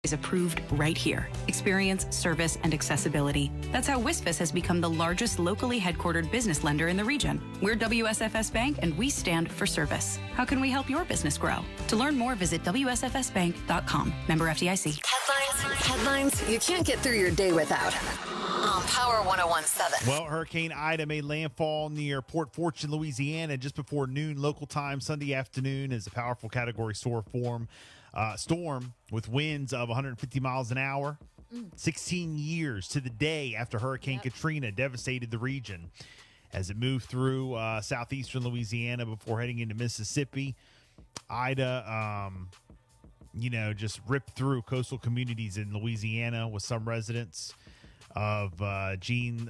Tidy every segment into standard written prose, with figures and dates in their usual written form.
is approved right here. Experience, service, and accessibility. That's how WSFS has become the largest locally headquartered business lender in the region. We're WSFS Bank, and we stand for service. How can we help your business grow? To learn more, visit WSFSbank.com. Member FDIC. Headlines you can't get through your day without. On Power 101.7. Well, Hurricane Ida made landfall near Port Fortune, Louisiana, just before noon local time Sunday afternoon as a powerful Category 4 storm with winds of 150 miles an hour. 16 years to the day after Hurricane Katrina devastated the region as it moved through southeastern Louisiana before heading into Mississippi. Ida, just ripped through coastal communities in Louisiana with some residents of Jean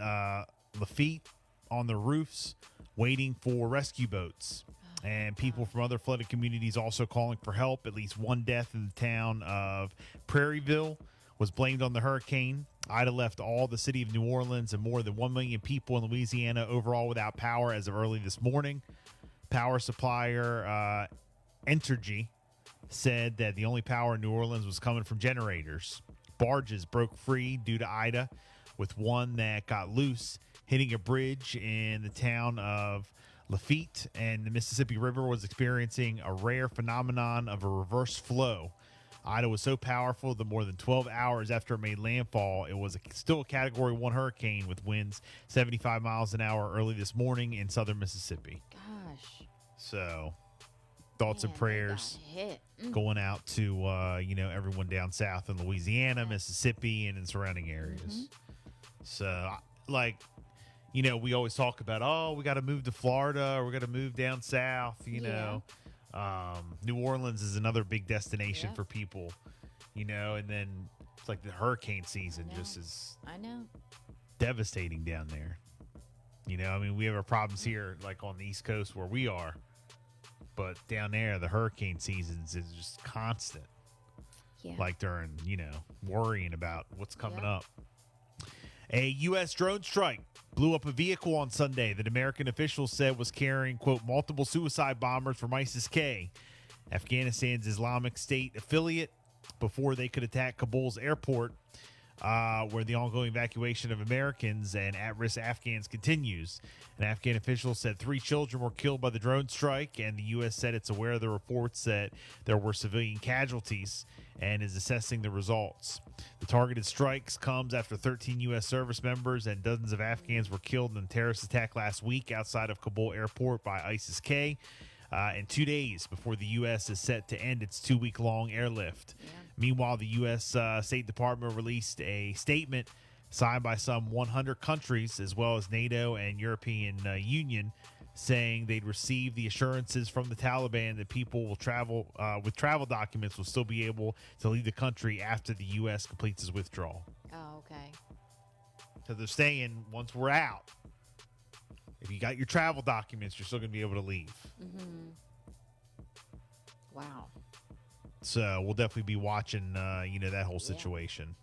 Lafitte on the roofs waiting for rescue boats. And people from other flooded communities also calling for help. At least one death in the town of Prairieville was blamed on the hurricane. Ida left all the city of New Orleans and more than 1 million people in Louisiana overall without power as of early this morning. Power supplier Entergy said that the only power in New Orleans was coming from generators. Barges broke free due to Ida, with one that got loose hitting a bridge in the town of Lafitte, and the Mississippi River was experiencing a rare phenomenon of a reverse flow. Ida was so powerful that more than 12 hours after it made landfall, it was still a Category 1 hurricane with winds 75 miles an hour early this morning in southern Mississippi. Gosh. So, thoughts and prayers going out to, everyone down south in Louisiana, Mississippi, and in surrounding areas. So, we always talk about, we got to move to Florida or we got to move down south, know. New Orleans is another big destination for people, and then it's like the hurricane season just is devastating down there. We have our problems here like on the East Coast where we are, but down there the hurricane seasons is just constant. Like during, worrying about what's coming up. A U.S. drone strike blew up a vehicle on Sunday that American officials said was carrying, quote, multiple suicide bombers from ISIS-K, Afghanistan's Islamic State affiliate, before they could attack Kabul's airport, where the ongoing evacuation of Americans and at-risk Afghans continues. An Afghan official said 3 children were killed by the drone strike, and the U.S. said it's aware of the reports that there were civilian casualties and is assessing the results. The targeted strikes comes after 13 U.S. service members and dozens of Afghans were killed in a terrorist attack last week outside of Kabul airport by ISIS-K, and 2 days before the U.S. is set to end its 2-week-long airlift. Meanwhile, the U.S. State Department released a statement signed by some 100 countries, as well as NATO and European Union, saying they'd received the assurances from the Taliban that people will travel with travel documents will still be able to leave the country after the U.S. completes its withdrawal. Oh, okay. So they're saying once we're out, if you got your travel documents, you're still going to be able to leave. Wow. So we'll definitely be watching, that whole situation.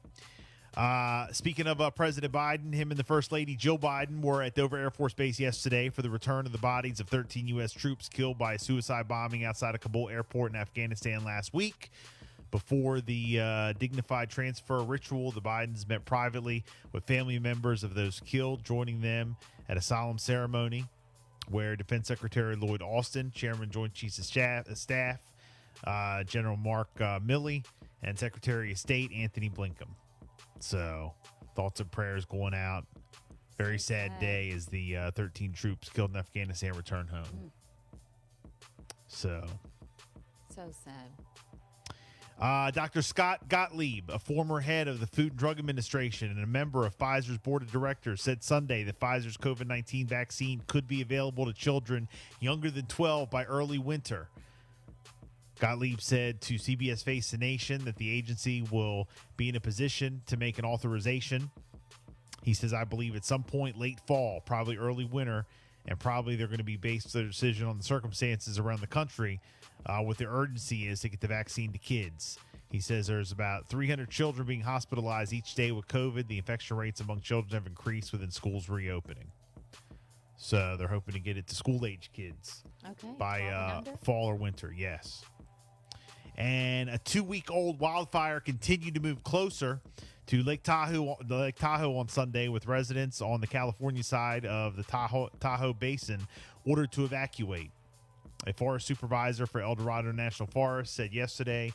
Speaking of President Biden, him and the First Lady Jill Biden were at Dover Air Force Base yesterday for the return of the bodies of 13 U.S. troops killed by a suicide bombing outside of Kabul airport in Afghanistan last week. Before the dignified transfer ritual, the Bidens met privately with family members of those killed, joining them at a solemn ceremony where Defense Secretary Lloyd Austin, Chairman Joint Chiefs of Staff, General Mark Milley, and Secretary of State Anthony Blinken. So, thoughts and prayers going out. Very sad day as the 13 troops killed in Afghanistan return home. So sad. Dr. Scott Gottlieb, a former head of the Food and Drug Administration and a member of Pfizer's board of directors, said Sunday that Pfizer's COVID-19 vaccine could be available to children younger than 12 by early winter. Gottlieb said to CBS Face the Nation that the agency will be in a position to make an authorization. He says, I believe at some point late fall, probably early winter, and probably they're going to be based their decision on the circumstances around the country. What the urgency is to get the vaccine to kids. He says there's about 300 children being hospitalized each day with COVID. The infection rates among children have increased within schools reopening. So they're hoping to get it to school-age kids by fall or winter, yes. And a 2-week-old wildfire continued to move closer to Lake Tahoe on Sunday, with residents on the California side of the Tahoe Basin ordered to evacuate. A forest supervisor for El Dorado National Forest said yesterday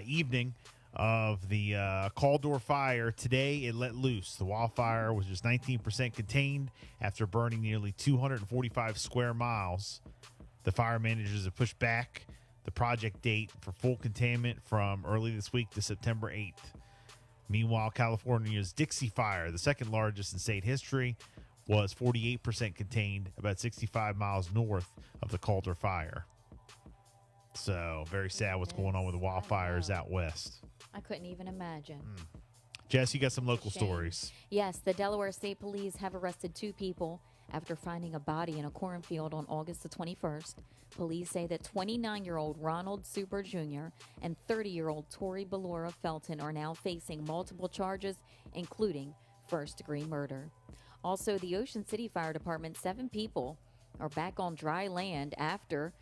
evening of the Caldor fire, today it let loose. The wildfire was just 19% contained after burning nearly 245 square miles. The fire managers have pushed back the project date for full containment from early this week to September 8th. Meanwhile, California's Dixie Fire, the second largest in state history, was 48% contained, about 65 miles north of the Calder fire. So, very sad what's going on with the wildfires out west. I couldn't even imagine. Jess, you got some local Shame. stories. Yes, the Delaware State Police have arrested 2 people after finding a body in a cornfield on August the 21st. Police say that 29-year-old Ronald Super Jr. and 30-year-old Tori Ballora Felton are now facing multiple charges, including first-degree murder. Also, the Ocean City Fire Department, 7 people are back on dry land after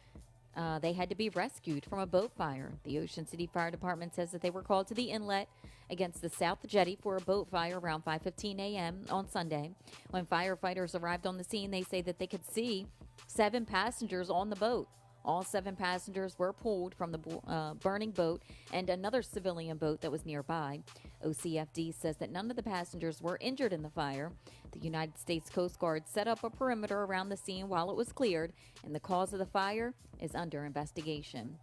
they had to be rescued from a boat fire. The Ocean City Fire Department says that they were called to the inlet against the South Jetty for a boat fire around 5:15 a.m. on Sunday. When firefighters arrived on the scene, they say that they could see 7 passengers on the boat. All 7 passengers were pulled from the burning boat and another civilian boat that was nearby. OCFD says that none of the passengers were injured in the fire. The United States Coast Guard set up a perimeter around the scene while it was cleared, and the cause of the fire is under investigation.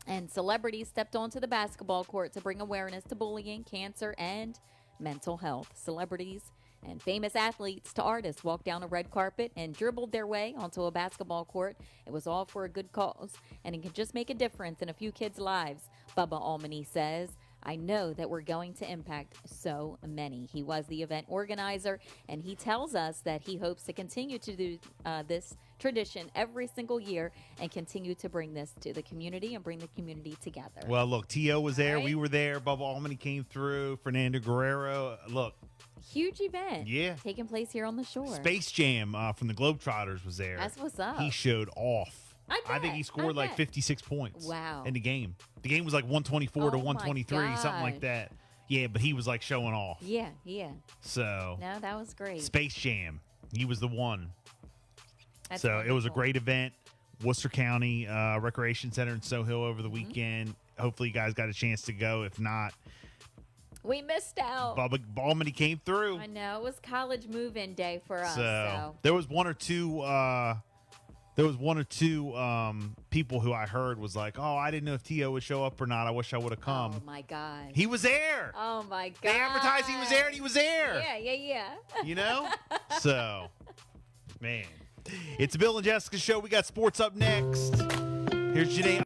And celebrities stepped onto the basketball court to bring awareness to bullying, cancer, and mental health. Celebrities and famous athletes to artists walked down a red carpet and dribbled their way onto a basketball court. It was all for a good cause, and it can just make a difference in a few kids' lives, Bubba Almany says. I know that we're going to impact so many. He was the event organizer, and he tells us that he hopes to continue to do this tradition every single year and continue to bring this to the community and bring the community together. Well, look, T.O. was there. Right? We were there. Bubba Almany came through. Fernando Guerrero. Look. Huge event. Yeah. Taking place here on the shore. Space Jam from the Globetrotters was there. That's what's up. He showed off. I think he scored like 56 points. Wow. In the game. The game was like 124 to Oh my 123, something like gosh. that. Yeah, but he was like showing off. Yeah, yeah. So. No, that was great. Space Jam. He was the one. That's so it was a wonderful. great event. Worcester County Recreation Center in Soho over the weekend. Hopefully you guys got a chance to go. If not, We missed out. Bubba Almany came through. I know. It was college move-in day for us. So there was one or two people who I heard was like, oh, I didn't know if T.O. would show up or not. I wish I would have come. Oh, my God. He was there. Oh, my God. They advertised he was there, and he was there. Yeah. You know? So, man. It's Bill and Jessica show. We got sports up next. Here's Janae.